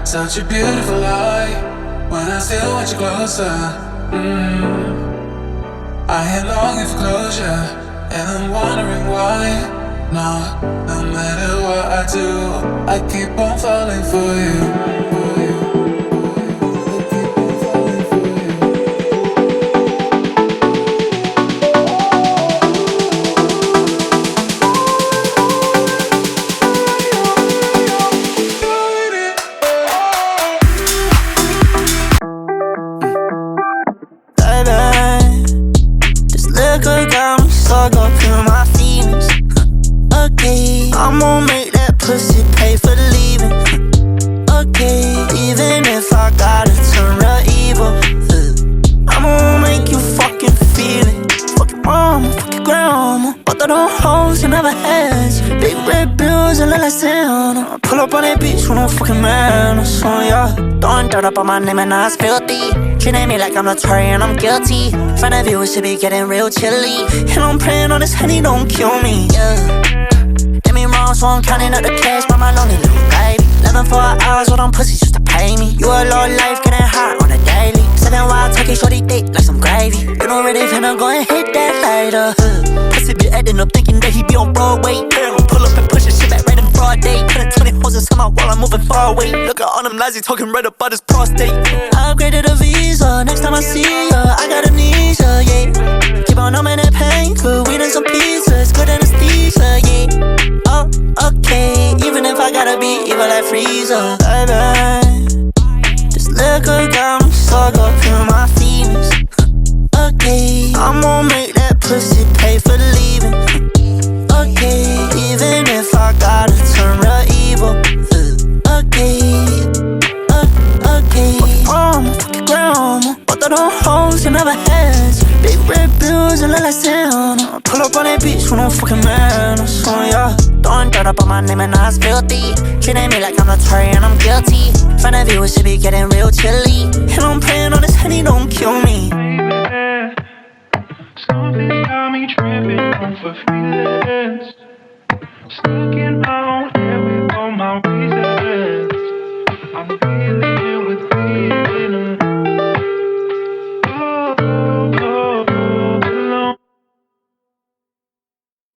Such a beautiful lie when I still want you closer. I am longing for closure, and I'm wondering why. No matter what I do, I keep on falling for you. I'm gon' make that pussy pay for leaving. Okay, even if I gotta turn real evil, I'm gon' make you fucking feel it. Fuck your mama, fuck your grandma, both of them hoes you never had. Big red bills and little Santa. Pull up on that bitch with no fucking manners. Oh yeah, throwing dirt up on my name and now it's filthy. Treating me like I'm notorious and I'm guilty. Front of you, it should be getting real chilly. And I'm praying on this honey, don't kill me, yeah. Wrong, so I'm counting up the cash by my lonely little baby. 11 for hours with them pussies just to pay me. You a low life, getting hot on a daily. 7 wild turkey, shorty thick like some gravy. You know really finna go and hit that later. Pussy be acting up thinking that he be on Broadway. Gon' pull up and push his shit back right in broad day. Putting 20 hoes inside my wall, I'm moving far away. Look at all them lies, he talking right about his prostate. I upgraded a visa, next time I see ya, I got amnesia, yeah. Keep on numbing that pain, good weed and some pizza, it's good anesthesia, yeah. Oh, okay, even if I gotta be evil like Freezer, baby. This liquor got me stuck up in my feelings. Okay, I'm gon' make that pussy pay for leaving. Okay, even if I gotta turn real evil. Okay, okay. Fuck your mama, fuck your grandma, both of them hoes you never had. Big red bills and little Santa. Pull up on that bitch with no fucking manners. Oh yeah, throwing dirt up on my name and now it's filthy. Treating me like I'm notorious and I'm guilty. Front of you, it should be getting real chilly. And I'm praying on this honey, don't kill me. Something got me tripping over feelings. Stuck in my